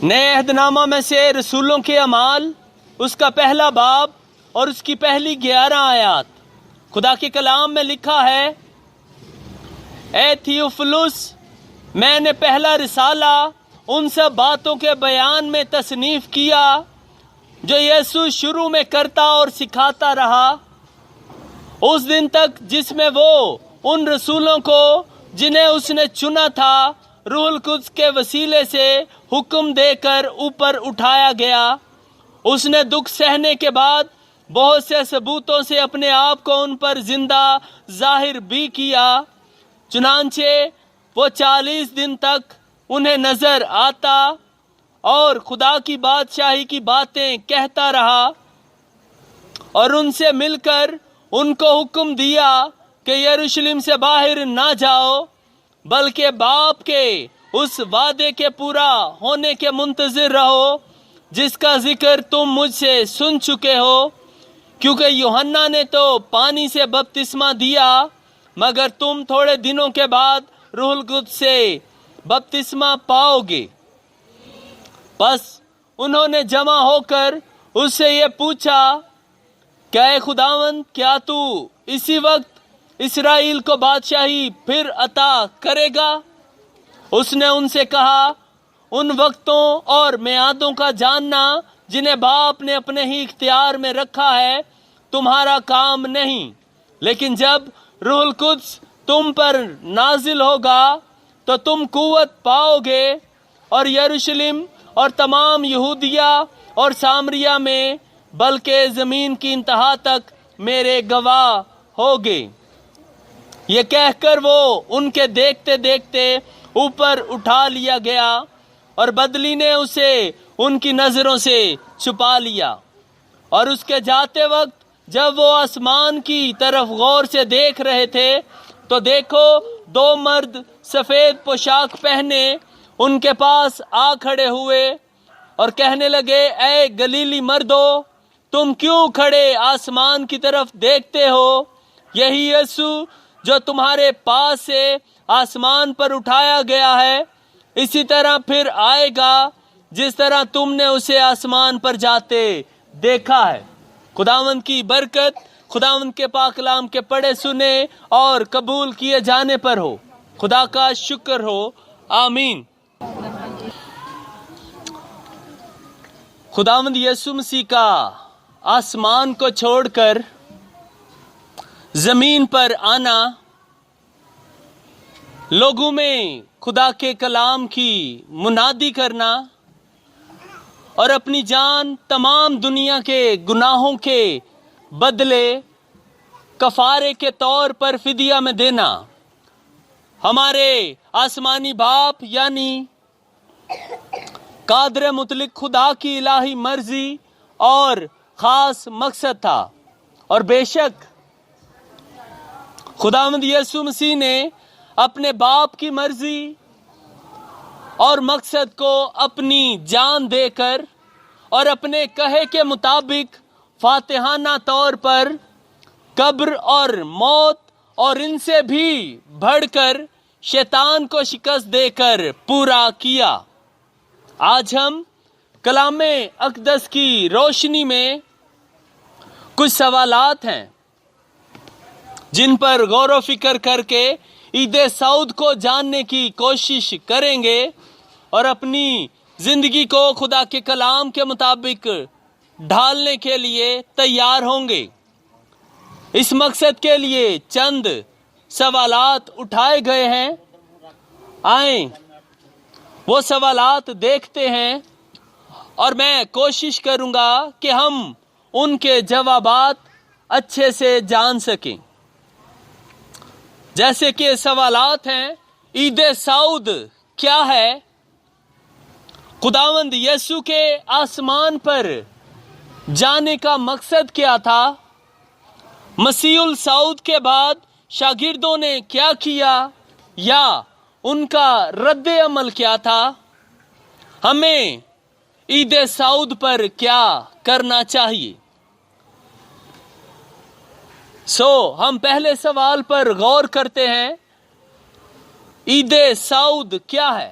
نئے عہد نامہ میں سے رسولوں کے اعمال اس کا پہلا باب اور اس کی پہلی 11 آیات۔ خدا کے کلام میں لکھا ہے، اے تھیوفلس، میں نے پہلا رسالہ ان سب باتوں کے بیان میں تصنیف کیا جو یسوع شروع میں کرتا اور سکھاتا رہا، اس دن تک جس میں وہ ان رسولوں کو جنہیں اس نے چنا تھا روح القدس کے وسیلے سے حکم دے کر اوپر اٹھایا گیا۔ اس نے دکھ سہنے کے بعد بہت سے ثبوتوں سے اپنے آپ کو ان پر زندہ ظاہر بھی کیا، چنانچہ وہ 40 دن تک انہیں نظر آتا اور خدا کی بادشاہی کی باتیں کہتا رہا، اور ان سے مل کر ان کو حکم دیا کہ یروشلم سے باہر نہ جاؤ، بلکہ باپ کے اس وعدے کے پورا ہونے کے منتظر رہو جس کا ذکر تم مجھ سے سن چکے ہو، کیونکہ یوحنا نے تو پانی سے بپتسمہ دیا، مگر تم تھوڑے دنوں کے بعد روح القدس سے بپتسمہ پاؤ گے۔ پس انہوں نے جمع ہو کر اس سے یہ پوچھا کہ اے خداوند، کیا تو اسی وقت اسرائیل کو بادشاہی پھر عطا کرے گا؟ اس نے ان سے کہا، ان وقتوں اور میعادوں کا جاننا جنہیں باپ نے اپنے ہی اختیار میں رکھا ہے تمہارا کام نہیں، لیکن جب روح القدس تم پر نازل ہوگا تو تم قوت پاؤ گے، اور یروشلم اور تمام یہودیہ اور سامریہ میں بلکہ زمین کی انتہا تک میرے گواہ ہوگے۔ یہ کہہ کر وہ ان کے دیکھتے دیکھتے اوپر اٹھا لیا گیا، اور بدلی نے اسے ان کی نظروں سے چھپا لیا۔ اور اس کے جاتے وقت جب وہ آسمان کی طرف غور سے دیکھ رہے تھے تو دیکھو 2 مرد سفید پوشاک پہنے ان کے پاس آ کھڑے ہوئے اور کہنے لگے، اے گلیلی مردو، تم کیوں کھڑے آسمان کی طرف دیکھتے ہو؟ یہی یسوع جو تمہارے پاس سے آسمان پر اٹھایا گیا ہے، اسی طرح پھر آئے گا جس طرح تم نے اسے آسمان پر جاتے دیکھا ہے۔ خداوند کی برکت خداوند کے پاک کلام کے پڑھے سنے اور قبول کیے جانے پر ہو۔ خدا کا شکر ہو، آمین۔ خداوند یسوع مسیح کا آسمان کو چھوڑ کر زمین پر آنا، لوگوں میں خدا کے کلام کی منادی کرنا اور اپنی جان تمام دنیا کے گناہوں کے بدلے کفارے کے طور پر فدیہ میں دینا، ہمارے آسمانی باپ یعنی قادر مطلق خدا کی الہی مرضی اور خاص مقصد تھا۔ اور بے شک خداوند یسوع مسیح نے اپنے باپ کی مرضی اور مقصد کو اپنی جان دے کر اور اپنے کہے کے مطابق فاتحانہ طور پر قبر اور موت اور ان سے بھی بڑھ کر شیطان کو شکست دے کر پورا کیا۔ آج ہم کلام اقدس کی روشنی میں کچھ سوالات ہیں جن پر غور و فکر کر کے عید سعود کو جاننے کی کوشش کریں گے اور اپنی زندگی کو خدا کے کلام کے مطابق ڈھالنے کے لیے تیار ہوں گے۔ اس مقصد کے لیے چند سوالات اٹھائے گئے ہیں، آئیں وہ سوالات دیکھتے ہیں اور میں کوشش کروں گا کہ ہم ان کے جوابات اچھے سے جان سکیں۔ جیسے کہ سوالات ہیں، عید سعود کیا ہے؟ خداوند یسوع کے آسمان پر جانے کا مقصد کیا تھا؟ مسیح الصعود کے بعد شاگردوں نے کیا کیا یا ان کا رد عمل کیا تھا؟ ہمیں عید سعود پر کیا کرنا چاہیے؟ ہم پہلے سوال پر غور کرتے ہیں، عید سعود کیا ہے؟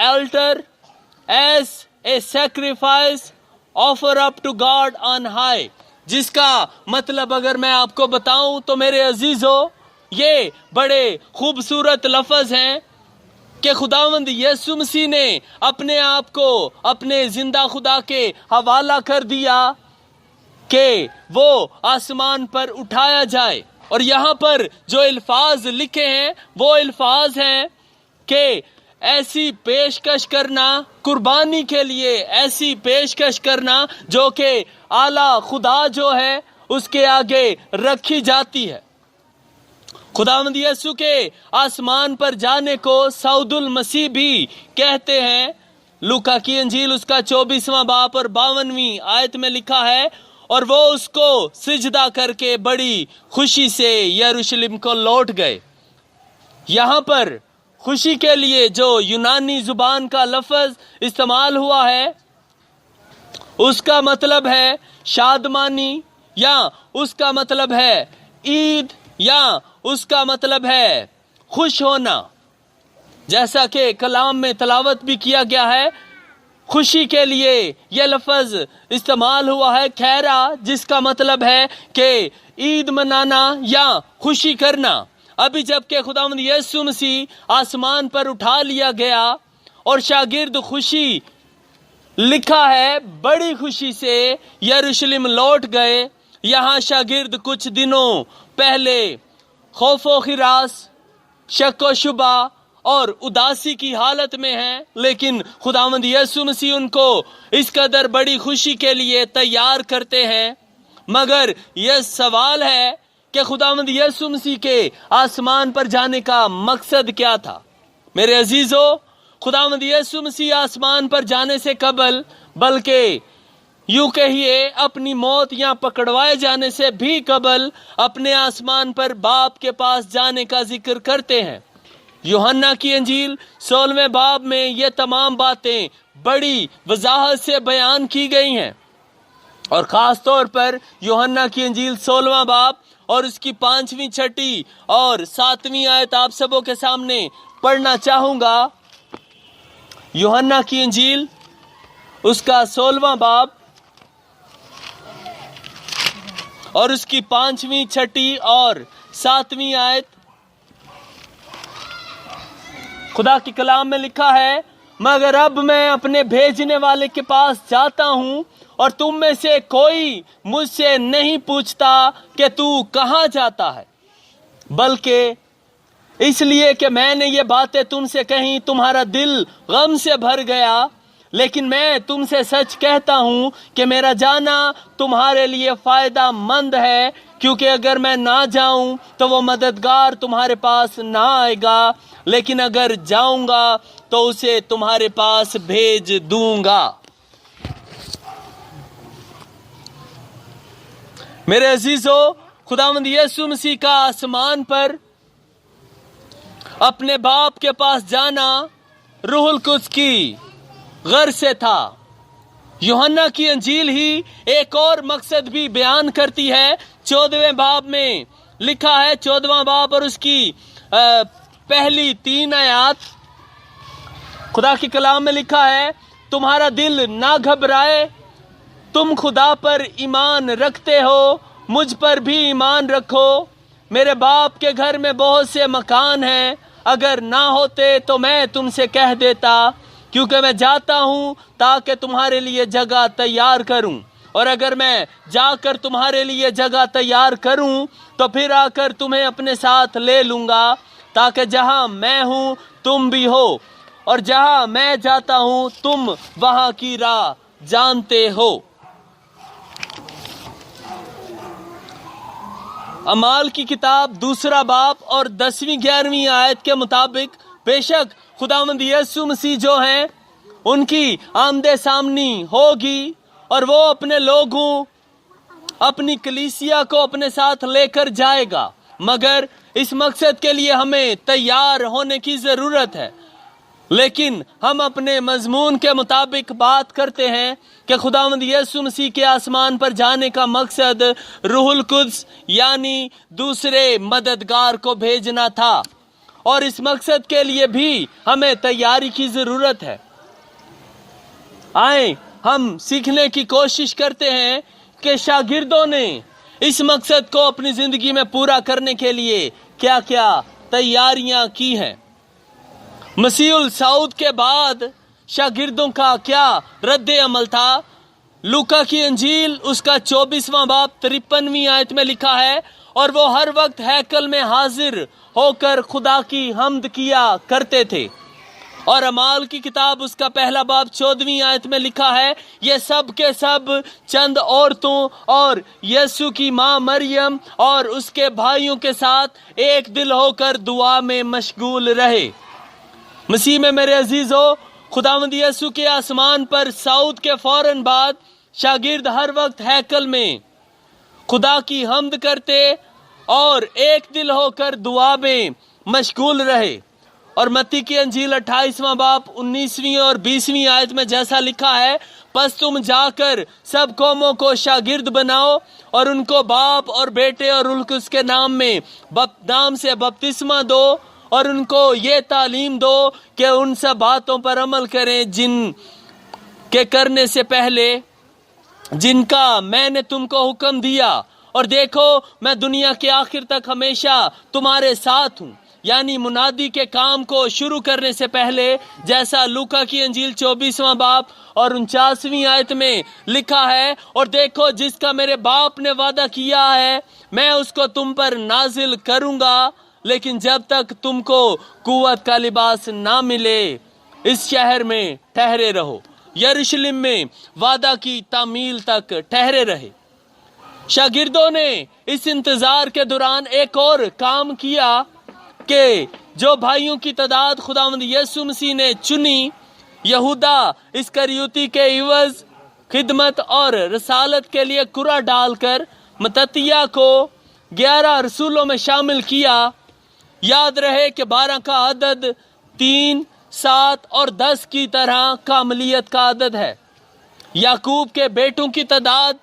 altar as a sacrifice, offer up to God on high। جس کا مطلب اگر میں آپ کو بتاؤں تو میرے عزیزو یہ بڑے خوبصورت لفظ ہیں کہ خداوند یسوع مسیح نے اپنے آپ کو اپنے زندہ خدا کے حوالہ کر دیا کہ وہ آسمان پر اٹھایا جائے. اور یہاں پر جو الفاظ لکھے ہیں وہ الفاظ ہیں کہ ایسی پیشکش کرنا، قربانی کے لیے ایسی پیشکش کرنا جو کہ اعلیٰ خدا جو ہے اس کے آگے رکھی جاتی ہے. خداوند یسوع کے آسمان پر جانے کو صعود المسیح بھی کہتے ہیں. لوکا کی انجیل اس کا 24واں باب اور 52ویں آیت میں لکھا ہے، اور وہ اس کو سجدہ کر کے بڑی خوشی سے یروشلم کو لوٹ گئے. یہاں پر خوشی کے لیے جو یونانی زبان کا لفظ استعمال ہوا ہے اس کا مطلب ہے شادمانی، یا اس کا مطلب ہے عید، یا اس کا مطلب ہے خوش ہونا. جیسا کہ کلام میں تلاوت بھی کیا گیا ہے، خوشی کے لیے یہ لفظ استعمال ہوا ہے خیرہ، جس کا مطلب ہے کہ عید منانا یا خوشی کرنا. ابھی جب کہ خداوند یسوع مسیح آسمان پر اٹھا لیا گیا اور شاگرد خوشی لکھا ہے بڑی خوشی سے یروشلم لوٹ گئے. یہاں شاگرد کچھ دنوں پہلے خوف و ہراس، شک و شبہ اور اداسی کی حالت میں ہیں، لیکن خداوند یسوع مسیح ان کو اس قدر بڑی خوشی کے لیے تیار کرتے ہیں. مگر یہ سوال ہے کہ خداوند یسوع مسیح کے آسمان پر جانے کا مقصد کیا تھا؟ میرے عزیزو، خداوند یسوع مسیح آسمان پر جانے سے قبل، بلکہ یوں کہیے اپنی موت یا پکڑوائے جانے سے بھی قبل، اپنے آسمان پر باپ کے پاس جانے کا ذکر کرتے ہیں. یوحنا کی انجیل 16ویں باب میں یہ تمام باتیں بڑی وضاحت سے بیان کی گئی ہیں، اور خاص طور پر یوحنا کی انجیل 16واں باب اور اس کی 5ویں، 6 اور 7ویں آیت آپ سبوں کے سامنے پڑھنا چاہوں گا. یوحنا کی انجیل اس کا 16واں باب اور اس کی 5ویں، 6 اور 7ویں آیت. خدا کی کلام میں لکھا ہے، مگر اب میں اپنے بھیجنے والے کے پاس جاتا ہوں، اور تم میں سے کوئی مجھ سے نہیں پوچھتا کہ تو کہاں جاتا ہے، بلکہ اس لیے کہ میں نے یہ باتیں تم سے کہیں تمہارا دل غم سے بھر گیا. لیکن میں تم سے سچ کہتا ہوں کہ میرا جانا تمہارے لیے فائدہ مند ہے، کیونکہ اگر میں نہ جاؤں تو وہ مددگار تمہارے پاس نہ آئے گا، لیکن اگر جاؤں گا تو اسے تمہارے پاس بھیج دوں گا. میرے عزیزو، خداوند یسوع مسیح کا آسمان پر اپنے باپ کے پاس جانا روح القدس کی غرض سے تھا. یوحنا کی انجیل ہی ایک اور مقصد بھی بیان کرتی ہے. 14ویں باب میں لکھا ہے، 14واں باب اور اس کی پہلی 3 آیات، خدا کی کلام میں لکھا ہے، تمہارا دل نہ گھبرائے، تم خدا پر ایمان رکھتے ہو، مجھ پر بھی ایمان رکھو. میرے باپ کے گھر میں بہت سے مکان ہیں، اگر نہ ہوتے تو میں تم سے کہہ دیتا، کیونکہ میں جاتا ہوں تاکہ تمہارے لیے جگہ تیار کروں. اور اگر میں جا کر تمہارے لیے جگہ تیار کروں تو پھر آ کر تمہیں اپنے ساتھ لے لوں گا، تاکہ جہاں میں ہوں تم بھی ہو، اور جہاں میں جاتا ہوں تم وہاں کی راہ جانتے ہو. اعمال کی کتاب 2 باب اور 10ویں 11ویں آیت کے مطابق، بے شک خداوند یسوع مسیح جو ہیں ان کی آمد سامنی ہوگی، اور وہ اپنے لوگوں، اپنی کلیسیا کو اپنے ساتھ لے کر جائے گا. مگر اس مقصد کے لیے ہمیں تیار ہونے کی ضرورت ہے. لیکن ہم اپنے مضمون کے مطابق بات کرتے ہیں کہ خداوند یسوع مسیح کے آسمان پر جانے کا مقصد روح القدس یعنی دوسرے مددگار کو بھیجنا تھا، اور اس مقصد کے لیے بھی ہمیں تیاری کی ضرورت ہے. آئیں ہم سیکھنے کی کوشش کرتے ہیں کے شاگردوں نے اس مقصد کو اپنی زندگی میں پورا کرنے کے لیے کیا کیا تیاریاں کی ہیں۔ مسیح الصعود کے بعد شاگردوں کا کیا رد عمل تھا؟ لوکا کی انجیل اس کا 24واں باب 53ویں آیت میں لکھا ہے، اور وہ ہر وقت ہیکل میں حاضر ہو کر خدا کی حمد کیا کرتے تھے۔ اور اعمال کی کتاب اس کا پہلا باب 14ویں آیت میں لکھا ہے، یہ سب کے سب چند عورتوں اور یسوع کی ماں مریم اور اس کے بھائیوں کے ساتھ ایک دل ہو کر دعا میں مشغول رہے۔ مسیح میں میرے عزیزو، خداوند یسوع کے آسمان پر صعود کے فوراً بعد شاگرد ہر وقت ہیکل میں خدا کی حمد کرتے اور ایک دل ہو کر دعا میں مشغول رہے۔ اور متی کی انجیل 28واں باب 19ویں اور 20ویں آیت میں جیسا لکھا ہے، پس تم جا کر سب قوموں کو شاگرد بناؤ اور ان کو باپ اور بیٹے اور روح القدس کے نام سے بپتسمہ دو، اور ان کو یہ تعلیم دو کہ ان سب باتوں پر عمل کریں جن کے کرنے سے پہلے جن کا میں نے تم کو حکم دیا، اور دیکھو میں دنیا کے آخر تک ہمیشہ تمہارے ساتھ ہوں۔ یعنی منادی کے کام کو شروع کرنے سے پہلے، جیسا لوکا کی انجیل 24واں باب اور 49ویں آیت میں لکھا ہے، اور دیکھو جس کا میرے باپ نے وعدہ کیا ہے میں اس کو تم پر نازل کروں گا، لیکن جب تک تم کو قوت کا لباس نہ ملے اس شہر میں ٹھہرے رہو، یروشلم میں وعدہ کی تعمیل تک ٹھہرے رہے۔ شاگردوں نے اس انتظار کے دوران ایک اور کام کیا کہ جو بھائیوں کی تعداد خداوند یسوع مسیح نے چنی، یہودا اسکریوتی کے عوض خدمت اور رسالت کے لیے کرہ ڈال کر متتیہ کو 11 رسولوں میں شامل کیا۔ یاد رہے کہ 12 کا عدد 3، 7 اور 10 کی طرح کاملیت کا عدد ہے۔ یعقوب کے بیٹوں کی تعداد،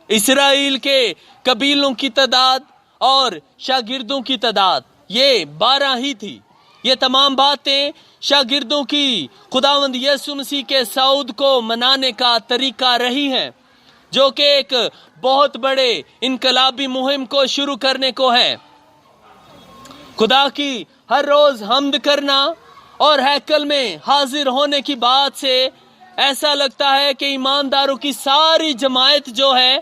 اسرائیل کے قبیلوں کی تعداد اور شاگردوں کی تعداد یہ 12 ہی تھی۔ یہ تمام باتیں شاگردوں کی خداوند یسوع مسیح کے صعود کو منانے کا طریقہ رہی ہیں، جو کہ ایک بہت بڑے انقلابی مہم کو شروع کرنے کو ہے۔ خدا کی ہر روز حمد کرنا اور ہیکل میں حاضر ہونے کی بات سے ایسا لگتا ہے کہ ایمانداروں کی ساری جماعت جو ہے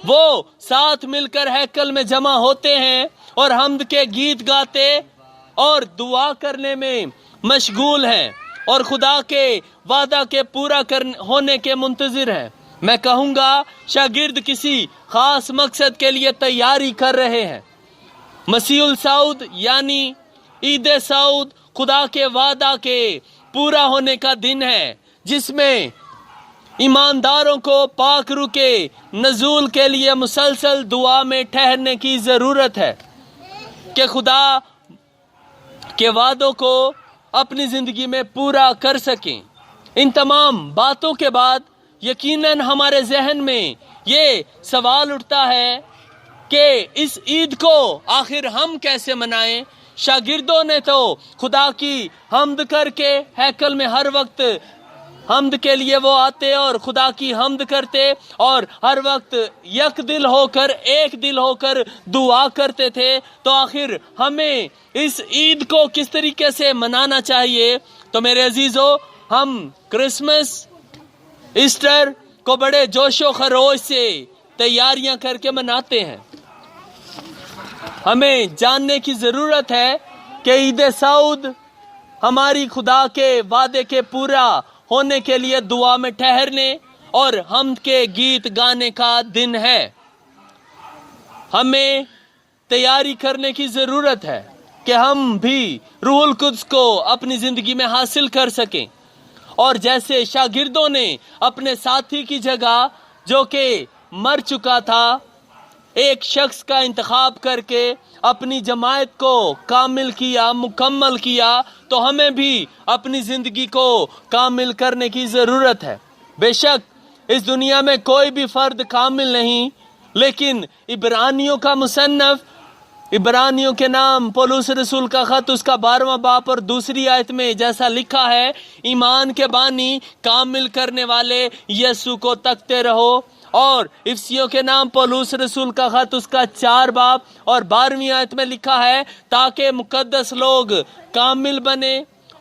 وہ ساتھ مل کر ہیکل میں جمع ہوتے ہیں اور حمد کے گیت گاتے اور دعا کرنے میں مشغول ہیں اور خدا کے وعدہ کے پورا ہونے کے منتظر ہیں۔ میں کہوں گا شاگرد کسی خاص مقصد کے لیے تیاری کر رہے ہیں۔ مسیح الصعود یعنی عید صعود خدا کے وعدہ کے پورا ہونے کا دن ہے، جس میں ایمانداروں کو پاک روح کے نزول کے لیے مسلسل دعا میں ٹھہرنے کی ضرورت ہے کہ خدا کے وعدوں کو اپنی زندگی میں پورا کر سکیں۔ ان تمام باتوں کے بعد یقیناً ہمارے ذہن میں یہ سوال اٹھتا ہے کہ اس عید کو آخر ہم کیسے منائیں؟ شاگردوں نے تو خدا کی حمد کر کے ہیکل میں ہر وقت حمد کے لیے وہ آتے اور خدا کی حمد کرتے اور ہر وقت یک دل ہو کر ایک دل ہو کر دعا کرتے تھے، تو آخر ہمیں اس عید کو کس طریقے سے منانا چاہیے؟ تو میرے عزیزو، ہم کرسمس، ایسٹر کو بڑے جوش و خروش سے تیاریاں کر کے مناتے ہیں۔ ہمیں جاننے کی ضرورت ہے کہ عید صعود ہماری خدا کے وعدے کے پورا ہونے کے لیے دعا میں ٹھہرنے اور حمد کے گیت گانے کا دن ہے۔ ہمیں تیاری کرنے کی ضرورت ہے کہ ہم بھی روح القدس کو اپنی زندگی میں حاصل کر سکیں، اور جیسے شاگردوں نے اپنے ساتھی کی جگہ جو کہ مر چکا تھا ایک شخص کا انتخاب کر کے اپنی جماعت کو کامل کیا، مکمل کیا، تو ہمیں بھی اپنی زندگی کو کامل کرنے کی ضرورت ہے۔ بے شک اس دنیا میں کوئی بھی فرد کامل نہیں، لیکن عبرانیوں کا مصنف، عبرانیوں کے نام پولس رسول کا خط اس کا 12واں باب اور 2 آیت میں جیسا لکھا ہے، ایمان کے بانی کامل کرنے والے یسوع کو تکتے رہو اور افسیوں کے نام پولس رسول کا خط اس کا 4 باب اور 12ویں آیت میں لکھا ہے تاکہ مقدس لوگ کامل بنے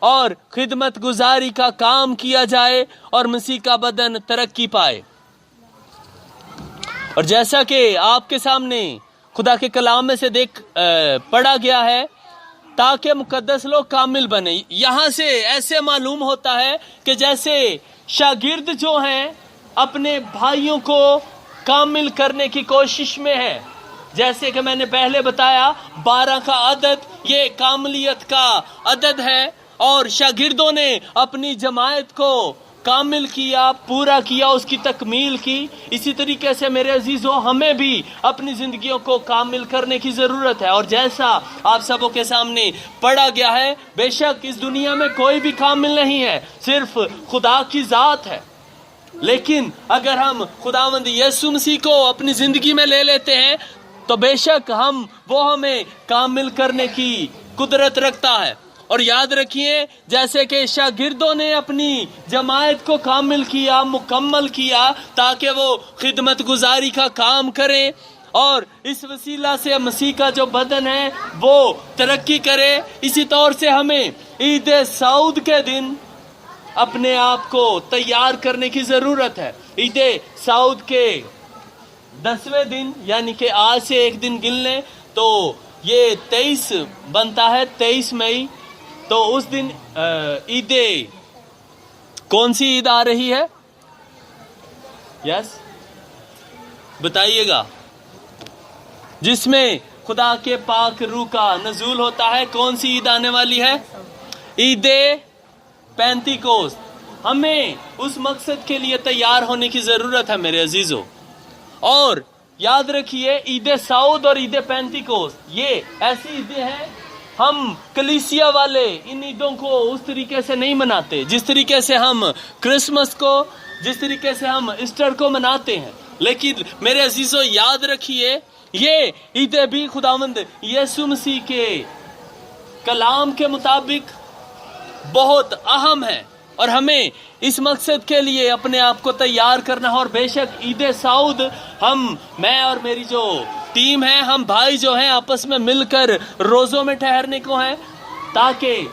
اور خدمت گزاری کا کام کیا جائے اور مسیح کا بدن ترقی پائے۔ اور جیسا کہ آپ کے سامنے خدا کے کلام میں سے پڑھا گیا ہے تاکہ مقدس لوگ کامل بنے، یہاں سے ایسے معلوم ہوتا ہے کہ جیسے شاگرد جو ہیں اپنے بھائیوں کو کامل کرنے کی کوشش میں ہیں، جیسے کہ میں نے پہلے بتایا 12 کا عدد یہ کاملیت کا عدد ہے، اور شاگردوں نے اپنی جماعت کو کامل کیا، پورا کیا، اس کی تکمیل کی۔ اسی طریقے سے میرے عزیزوں ہمیں بھی اپنی زندگیوں کو کامل کرنے کی ضرورت ہے، اور جیسا آپ سبوں کے سامنے پڑھا گیا ہے بے شک اس دنیا میں کوئی بھی کامل نہیں ہے، صرف خدا کی ذات ہے، لیکن اگر ہم خداوند یسوع مسیح کو اپنی زندگی میں لے لیتے ہیں تو بے شک وہ ہمیں کامل کرنے کی قدرت رکھتا ہے۔ اور یاد رکھیے جیسے کہ شاگردوں نے اپنی جماعت کو کامل کیا، مکمل کیا تاکہ وہ خدمت گزاری کا کام کریں اور اس وسیلہ سے مسیح کا جو بدن ہے وہ ترقی کرے، اسی طور سے ہمیں عید سعود کے دن اپنے آپ کو تیار کرنے کی ضرورت ہے۔ عید سعود کے 10ویں دن یعنی کہ آج سے ایک دن گن لیں تو یہ 23 بنتا ہے، 23 مئی، تو اس دن عید کون سی عید آ رہی ہے؟ یس بتائیے گا، جس میں خدا کے پاک روح کا نزول ہوتا ہے، کون سی عید آنے والی ہے؟ عید پینتیکوست۔ ہمیں اس مقصد کے لیے تیار ہونے کی ضرورت ہے میرے عزیزوں، اور یاد رکھیے عید سعود اور عید پینتیکوست یہ ایسی عیدیں ہیں، ہم کلیسیا والے ان عیدوں کو اس طریقے سے نہیں مناتے جس طریقے سے ہم کرسمس کو، جس طریقے سے ہم ایسٹر کو مناتے ہیں، لیکن میرے عزیزوں یاد رکھیے یہ عیدیں بھی خداوند یسوع مسیح کے کلام کے مطابق بہت اہم ہے، اور ہمیں اس مقصد کے لیے اپنے آپ کو تیار کرنا ہے۔ اور بے شک عید سعود میں اور میری جو ٹیم ہے، ہم بھائی جو ہیں آپس میں مل کر روزوں میں ٹھہرنے کو ہیں تاکہ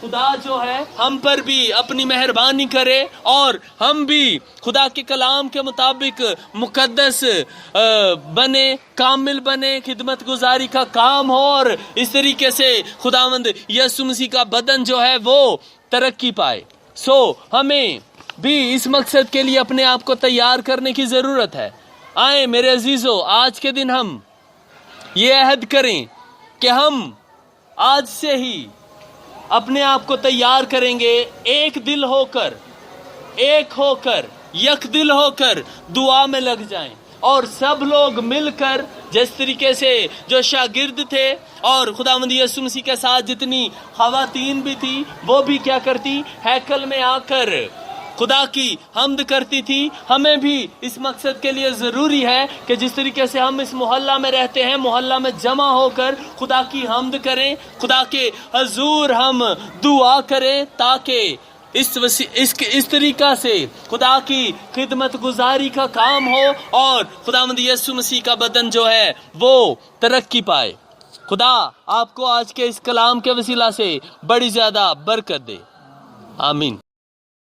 خدا جو ہے ہم پر بھی اپنی مہربانی کرے اور ہم بھی خدا کے کلام کے مطابق مقدس بنے، کامل بنے، خدمت گزاری کا کام ہو، اور اس طریقے سے خداوند یسوع مسیح کا بدن جو ہے وہ ترقی پائے۔ ہمیں بھی اس مقصد کے لیے اپنے آپ کو تیار کرنے کی ضرورت ہے۔ آئیں میرے عزیزو آج کے دن ہم یہ عہد کریں کہ ہم آج سے ہی اپنے آپ کو تیار کریں گے، ایک دل ہو کر، ایک ہو کر، یک دل ہو کر دعا میں لگ جائیں، اور سب لوگ مل کر جس طریقے سے جو شاگرد تھے اور خداوند یسوع مسیح کے ساتھ جتنی خواتین بھی تھی وہ بھی کیا کرتی، ہیکل میں آ کر خدا کی حمد کرتی تھی۔ ہمیں بھی اس مقصد کے لیے ضروری ہے کہ جس طریقے سے ہم اس محلہ میں رہتے ہیں، محلہ میں جمع ہو کر خدا کی حمد کریں، خدا کے حضور ہم دعا کریں تاکہ اس طریقہ سے خدا کی خدمت گزاری کا کام ہو اور خداوند یسوع مسیح کا بدن جو ہے وہ ترقی پائے۔ خدا آپ کو آج کے اس کلام کے وسیلہ سے بڑی زیادہ برکت دے، آمین۔